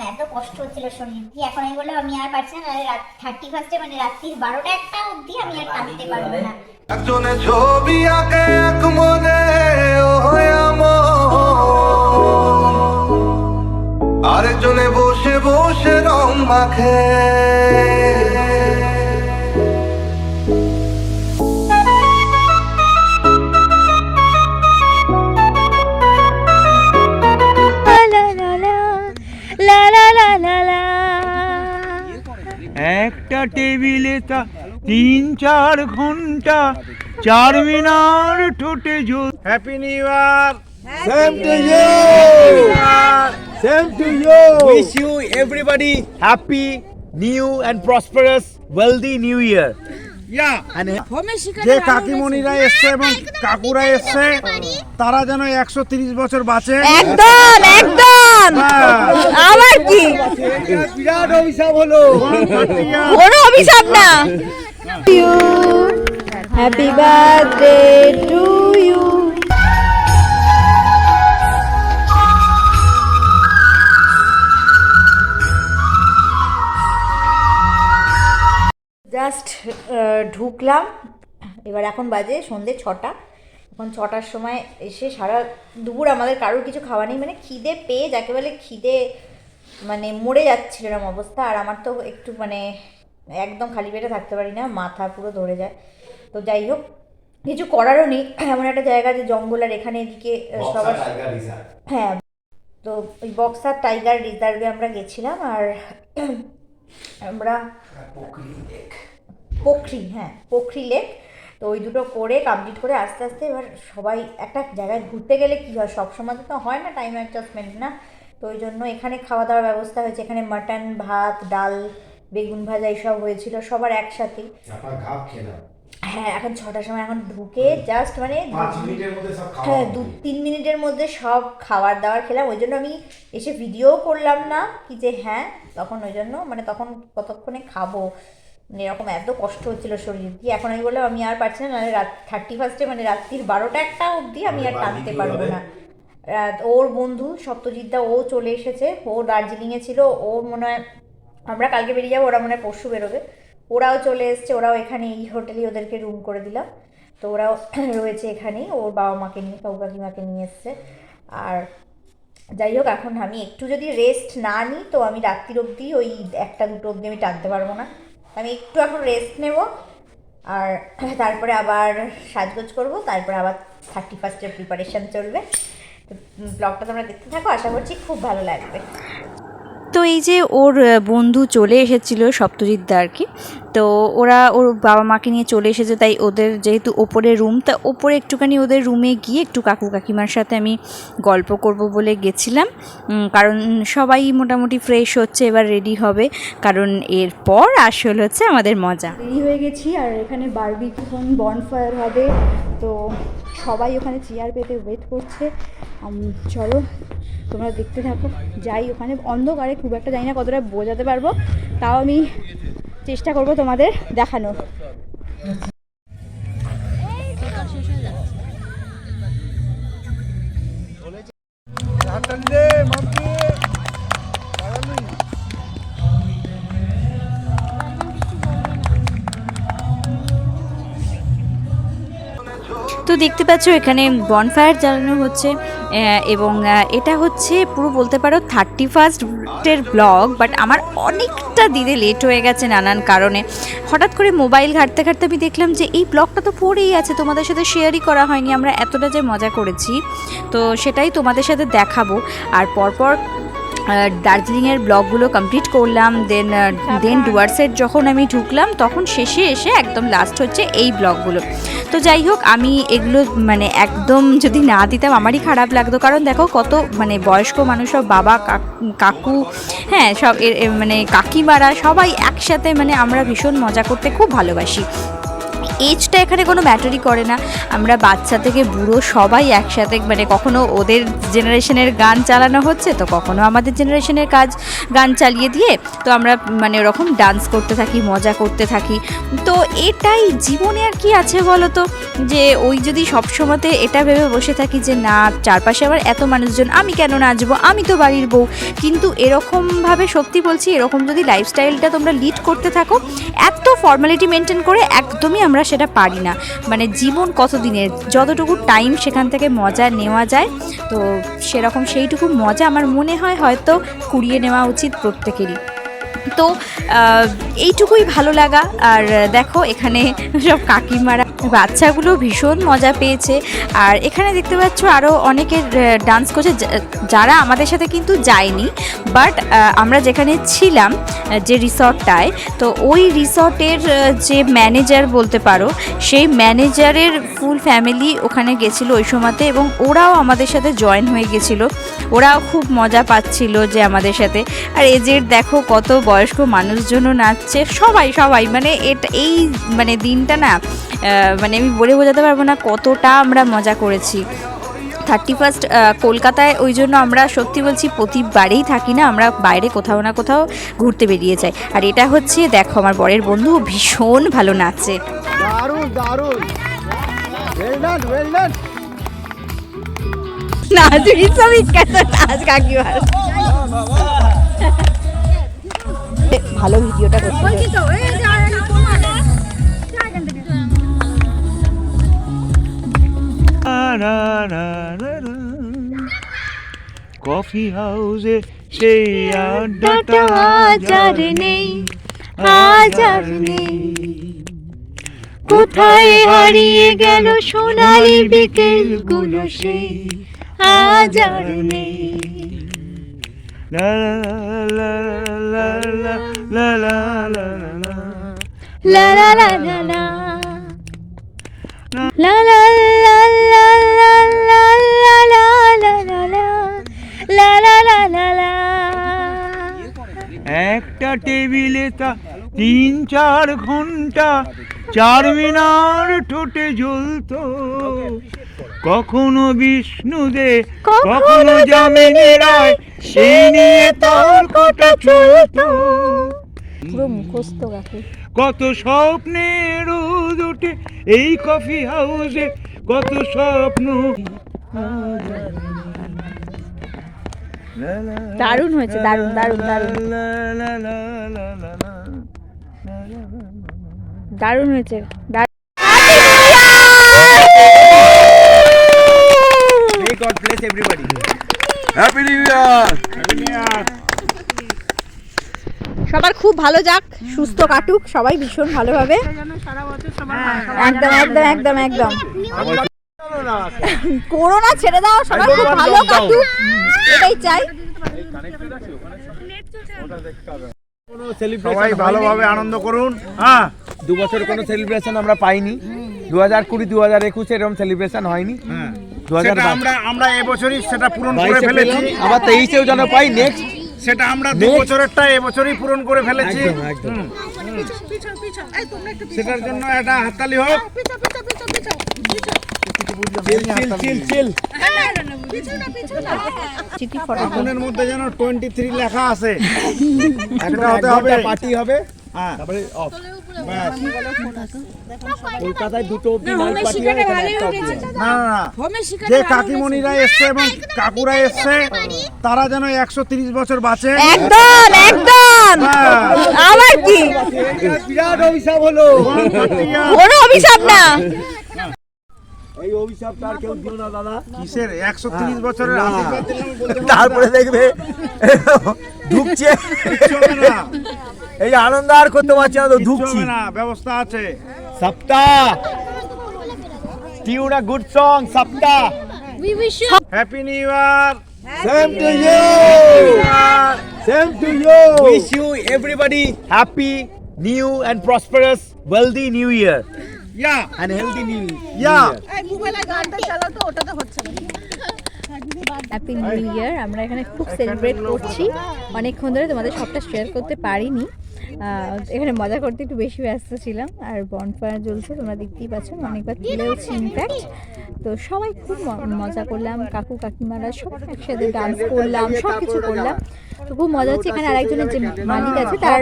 এত কষ্ট হচ্ছিল শরীর কি, এখন আমি বললাম আমি আর পারছি না, রাত 31 মানে রাত্রির 12টা-1টা অবধি আমি আর টানতে পারবো না। একজনে ছবি আঁকে এক মনে আরেকজনে বসে বসে রং মাখে। একটা টেবিলে তা 3-4 ঘন্টা 4 মিনার ঠোঁটে জল। Happy new year. Same to you. Same to you. Wish you everybody happy, new and prosperous, wealthy new year. যে কাকিমণিরা এসছে এবং কাকুরা এসছে তারা যেন 130 বছর বাঁচে। একদম একদম। আবার কি বিরাট অভিশাপ হলো। কোনো অভিশাপ না। Happy birthday to you. Just ঢুকলাম, এবার এখন বাজে সন্ধ্যে 6টা। এখন 6টার সময় এসে সারা দুপুর আমাদের কারোর কিছু খাওয়া নেই, মানে খিদে পেয়ে যাকে বলে খিদে মানে মরে যাচ্ছিল এরকম অবস্থা। আর আমার তো একটু মানে একদম খালি পেটে থাকতে পারি না, মাথা পুরো ধরে যায়। তো যাই হোক কিছু করারও নেই, এমন একটা জায়গা যে জঙ্গল, আর এখানে এদিকে সবার হ্যাঁ। তো ওই বক্সার টাইগার রিজার্ভে আমরা গেছিলাম, আর আমরা পোখরি, হ্যাঁ পোখরি লেক। তো ওই দুটো করে কমপ্লিট করে আস্তে আস্তে এবার সবাই একটা জায়গায় ঘুরতে গেলে কী হয়, সবসময় তো হয় না টাইম অ্যাডজাস্টমেন্ট না। তো ওই জন্য এখানে খাওয়া দাওয়ার ব্যবস্থা হয়েছে, এখানে মাটন, ভাত, ডাল, বেগুন ভাজা এইসব হয়েছিল সবার একসাথে। হ্যাঁ এখন 6টার সময় এখন ঢুকে জাস্ট মানে হ্যাঁ 2-3 মিনিটের মধ্যে সব খাবার দাবার খেলাম। ওই জন্য আমি এসে ভিডিও করলাম না কি যে হ্যাঁ, তখন ওই জন্য মানে তখন কতক্ষণে খাবো মানে এরকম এত কষ্ট হচ্ছিল শরীর কি, এখন আমি বললাম আমি আর পারছি না, নাহলে 31 মানে রাত্রির 12টা-1টা অবধি আমি আর টানতে পারবো না। ওর বন্ধু সত্যজিৎদা ও চলে এসেছে, ও দার্জিলিংয়ে ছিল, ও মনে হয় আমরা কালকে বেরিয়ে যাবো, ওরা মনে হয় পরশু বেরোবে। ওরাও চলে এসছে, ওরাও এখানে এই হোটেলেই ওদেরকে রুম করে দিলাম। তো ওরাও রয়েছে এখানেই, ওর বাবা মাকে নিয়ে, কাকু কাকিমাকে নিয়ে এসছে। আর যাই হোক এখন আমি একটু যদি রেস্ট না নিই তো আমি রাত্রির অবধি ওই 1টা-2টো অবধি আমি টানতে পারবো না। আমি একটু এখন রেস্ট নেব, আর তারপরে আবার সাজগোজ করবো, তারপরে আবার 31-এর প্রিপারেশান চলবে। তো ব্লগটা তোমরা দেখতে থাকো, আশা করছি খুব ভালো লাগবে। তো এই যে ওর বন্ধু চলে এসেছিলো সত্যজিৎদা আর কি, তো ওরা ওর বাবা মাকে নিয়ে চলে এসেছে, তাই ওদের যেহেতু ওপরে রুম, তা ওপরে একটুখানি ওদের রুমে গিয়ে একটু কাকু কাকিমার সাথে আমি গল্প করব বলে গেছিলাম। কারণ সবাই মোটামুটি ফ্রেশ হচ্ছে, এবার রেডি হবে, কারণ এরপর আসল হচ্ছে আমাদের মজা। রেডি হয়ে গেছি, আর এখানে বারবিকিউ বনফায়ার হবে, তো সবাই ওখানে চেয়ার পেতে ওয়েট করছে। চলো তোমরা দেখতে থাকো, যাই ওখানে অন্ধকারে খুব একটা জানি না কতটা বোঝাতে পারবো, তাও আমি চেষ্টা করব তোমাদের দেখানোর। তো দেখতে পাচ্ছ এখানে বনফায়ার জ্বালানো হচ্ছে, এবং এটা হচ্ছে পুরো বলতে পারো 31-এর ব্লগ, বাট আমার অনেকটা দিতে লেট হয়ে গেছে নানান কারণে। হঠাৎ করে মোবাইল ঘাঁটতে ঘাঁটতে আমি দেখলাম যে এই ব্লগটা তো পড়েই আছে, তোমাদের সাথে শেয়ারই করা হয়নি। আমরা এতটা যে মজা করেছি, তো সেটাই তোমাদের সাথে দেখাবো। আর পরপর দার্জিলিংয়ের ব্লগগুলো কমপ্লিট করলাম, দেন ডুয়ার্সের যখন আমি ঢুকলাম তখন শেষে এসে একদম লাস্ট হচ্ছে এই ব্লগগুলো। তো যাই হোক আমি এগুলো মানে একদম যদি না দিতাম আমারই খারাপ লাগতো, কারণ দেখো কত মানে বয়স্ক মানুষ, সব বাবা কাকু, হ্যাঁ সব মানে কাকিমারা সবাই একসাথে, মানে আমরা ভীষণ মজা করতে খুব ভালোবাসি। এজটা এখানে কোনো ম্যাটারই করে না, আমরা বাচ্চা থেকে বুড়ো সবাই একসাথে, মানে কখনো ওদের জেনারেশনের গান চালানো হচ্ছে তো কখনো আমাদের জেনারেশনের গান চালিয়ে দিয়ে তো আমরা মানে ওরকম ডান্স করতে থাকি, মজা করতে থাকি। তো এটাই জীবনে আর কি আছে বলো তো, যে ওই যদি সবসময়তে এটা ভেবে বসে থাকি যে না চারপাশে আবার এত মানুষজন, আমি কেন নাচবো, আমি তো বাড়ির বউ, কিন্তু এরকমভাবে সত্যি বলছি এরকম যদি লাইফস্টাইলটা তোমরা লিড করতে থাকো এত ফর্মালিটি মেনটেন করে, একদমই আমরা সেটা পারি না। মানে জীবন কত দিনের, যতটুকু টাইম সেখান থেকে মজা নেওয়া যায় তো সেরকম সেইটুকু মজা আমার মনে হয় হয়তো কুড়িয়ে নেওয়া উচিত প্রত্যেকেরই। তো এইটুকুই ভালো লাগা। আর দেখো এখানে সব কাকিমারা বাচ্চাগুলো ভীষণ মজা পেয়েছে। আর এখানে দেখতে পাচ্ছ আরও অনেকের ডান্স করছে যারা আমাদের সাথে কিন্তু যায়নি, বাট আমরা যেখানে ছিলাম যে রিসর্টটায়, তো ওই রিসর্টের যে ম্যানেজার বলতে পারো, সেই ম্যানেজারের ফুল ফ্যামিলি ওখানে গেছিলো ওই সময়তে, এবং ওরাও আমাদের সাথে জয়েন হয়ে গেছিলো, ওরাও খুব মজা পাচ্ছিল যে আমাদের সাথে। আর এজের দেখো কত বয়স্ক মানুষজনও নাচছে, সবাই মানে এই মানে দিনটা না মানে আমি বলে বোঝাতে পারবো না কতটা আমরা মজা করেছি। 31st কলকাতায় ওই জন্য আমরা সত্যি বলছি প্রতিবারেই থাকি না, আমরা বাইরে কোথাও না কোথাও ঘুরতে বেরিয়ে যাই। আর এটা হচ্ছে দেখো আমার বরের বন্ধু ভীষণ ভালো নাচে। নাচ বিশ্ববিখ্যাত নাচ কাকিমার। ভালো ভিডিওটা করতে কফি হাউসে সেই আড্ডাটা হাজার নেই, হাজার নেই, কোথায় হারিয়ে গেল সোনালি বিকেল গুলো সেই হাজার নেই। লা লা লা লা লা লা লা La la la la la la la la la la la la la la la la la la la। একটা টেবিলে তা 3-4 ঘন্টা চারমিনার ঠোঁটে জ্বলতো, কখনো বিষ্ণুদে কখনো যামিনী রায়, সেই নিয়ে তর্কটা চলতো। পুরো মুখস্থ গাছে কত স্বপ্নের রোদ ওঠে এই কফি হাউসে, কত স্বপ্ন। দারুণ হয়েছে, দারুণ দারুণ দারুণ দারুণ হয়েছে। May God bless everybody. Happy new year. সবার খুব ভালো যাক, সুস্থ কাটুক সবাই ভীষণ ভালোভাবে, একদম একদম একদম একদম। করোনা ছেড়ে দাও, সবাই খুব ভালো কাটুক, এটাই চাই। সবাই ভালোভাবে আনন্দ করুন। হ্যাঁ, 2 বছর কোনো সেলিব্রেশন আমরা পাইনি, 2020 2021 এরকম সেলিব্রেশন হয়নি। সেটা আমরা এবছরই সেটা পূরণ করে ফেলেছি। আবার 23-এও যেন পাই নেক্সট, সেটা আমরা 2 বছরেরটা এবছরই পূরণ করে ফেলেছি। সেটার জন্য একটা হাততালি হোক। আগুনের মধ্যে যেন 23 লেখা আছে, একটা হতে হবে, পার্টি হবে। হ্যাঁ, তারপরে অফ। ব্যাস। কলকাতায় 2টো অবধি নাইট পার্টি হয়, এখানে 1টা অবধি হয়। না না না, যে কাকিমণিরা এসছে এবং কাকুরা এসছে তারা যেন 130 বছর বাঁচে। একদম একদম, আবার কি বিরাট অভিশাপ হলো, কোনো অভিশাপ না। এই অভিশাপটা আর কেউ দিও না দাদা। কিসের 130 বছরের আশীর্বাদ দিলাম বলতে পারবো না। তারপরে দেখবে ঢুকছে, কিচ্ছু হবে না, এই আনন্দ আর করতে পারছি না তো, কিচ্ছু ঢুকছি। হবে না, ব্যবস্থা আছে। সপ্তাহ টিউন আ গুড সং, সপ্তাহ। Happy new year. Same to you. Same to you. Wish you everybody happy, new and prosperous, wealthy new year yeah and healthy new yeah year. Happy new year. আমরা এখানে খুব celebrate করছি, অনেকক্ষণ ধরে তোমাদের সবটা share করতে পারিনি। এখানে মজা করতে একটু বেশি ব্যস্ত ছিলাম। আর বনফায়ার জ্বলছে, তোমরা দেখতেই পাচ্ছ, অনেকবার তুলেওছি ইনফ্যাক্ট। তো সবাই খুব মজা করলাম, কাকু কাকিমারা সব একসাথে ডান্স করলাম, সব কিছু করলাম। তো খুব মজা হচ্ছে। এখানে আরেকজনের যে মালিক আছে তার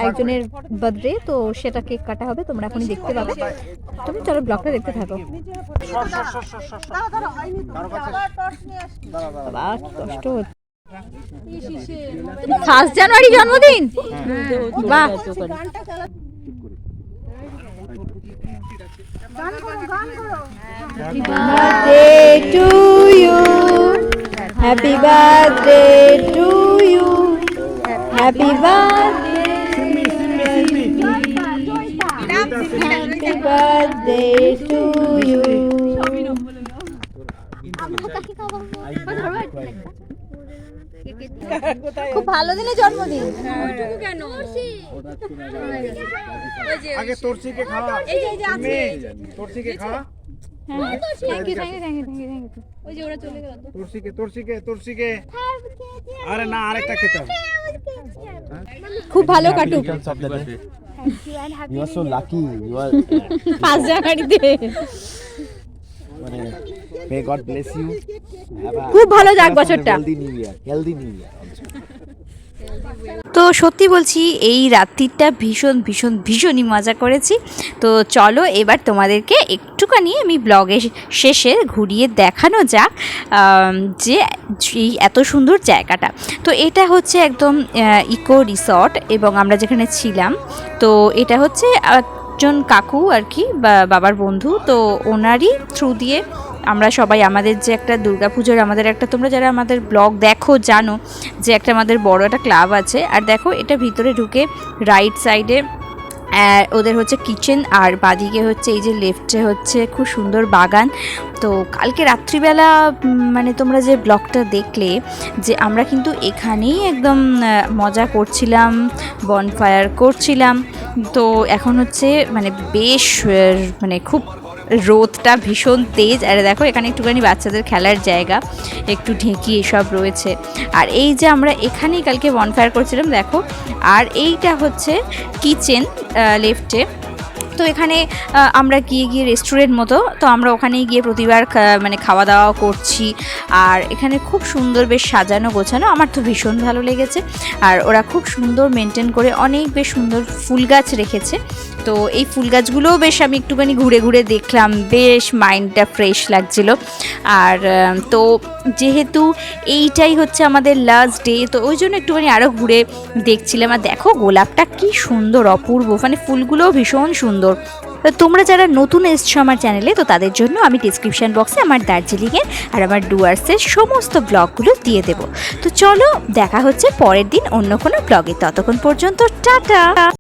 একজনের বার্থডে, তো সেটা কেক কাটা হবে, তোমরা এখনই দেখতে পাবে। তুমি চলো ব্লগটা দেখতে থাকো। কষ্ট হচ্ছে। 1 জানুয়ারি জন্মদিন, বাহ। Happy birthday to you, happy birthday to you, happy birthday, happy birthday to you. খুব ভালো দিনে জন্মদিন। কেন আগে তোরসিকে খাওয়া, তোরসিকে খাওয়া। তোরসিকে আরে না, আরেকটা খেতে হবে। খুব ভালো কাটুক। You are so lucky. You are 5 জানুয়ারিতে may God bless you. খুব ভালো যাক বছরটা। Healthy New Year. Healthy New Year. তো সত্যি বলছি এই রাত্রিটা ভীষণই মজা করেছি। তো চলো এবার তোমাদেরকে একটুখানি আমি ব্লগের শেষে ঘুরিয়ে দেখানো যাক যে এই এত সুন্দর জায়গাটা। তো এটা হচ্ছে একদম ইকো রিসর্ট, এবং আমরা যেখানে ছিলাম, তো এটা হচ্ছে একজন কাকু আর কি, বাবার বন্ধু, তো ওনারই থ্রু দিয়ে আমরা সবাই, আমাদের যে একটা দুর্গাপুজোর আমাদের একটা, তোমরা যারা আমাদের ব্লগ দেখো জানো যে একটা আমাদের বড় একটা ক্লাব আছে। আর দেখো এটা ভিতরে ঢুকে রাইট সাইডে ওদের হচ্ছে কিচেন, আর বাদিকে হচ্ছে এই যে লেফটে হচ্ছে খুব সুন্দর বাগান। তো কালকে রাত্রিবেলা মানে তোমরা যে ব্লগটা দেখলে যে আমরা কিন্তু এখানেই একদম মজা করছিলাম, বনফায়ার করছিলাম। তো এখন হচ্ছে মানে বেশ মানে খুব রোদটা ভীষণ তেজ। আর দেখো এখানে একটুখানি বাচ্চাদের খেলার জায়গা, একটু ঢেঁকি এসব রয়েছে। আর এই যে আমরা এখানেই কালকে বনফায়ার করছিলাম দেখো। আর এইটা হচ্ছে কিচেন লেফটে। তো এখানে আমরা গিয়ে রেস্টুরেন্ট মতো, তো আমরা ওখানেই গিয়ে প্রতিবার মানে খাওয়া দাওয়া করছি। আর এখানে খুব সুন্দর বেশ সাজানো গোছানো, আমার তো ভীষণ ভালো লেগেছে। আর ওরা খুব সুন্দর মেনটেন করে অনেক বেশ সুন্দর ফুল গাছ রেখেছে। তো এই ফুল গাছগুলোও বেশ আমি একটুখানি ঘুরে দেখলাম, বেশ মাইন্ডটা ফ্রেশ লাগছিল। আর তো যেহেতু এইটাই হচ্ছে আমাদের লাস্ট ডে, তো ওই জন্য একটুখানি আরও ঘুরে দেখছিলাম। আর দেখো গোলাপটা কি সুন্দর, অপূর্ব, মানে ফুলগুলোও ভীষণ সুন্দর। তো তোমরা যারা নতুন এসছো আমার চ্যানেলে, তো তাদের জন্য আমি ডিসক্রিপশান বক্সে আমার দার্জিলিংয়ের আর আমার ডুয়ার্সের সমস্ত ব্লগগুলো দিয়ে দেবো। তো চলো দেখা হচ্ছে পরের দিন অন্য কোনো ব্লগে, ততক্ষণ পর্যন্ত টাটা।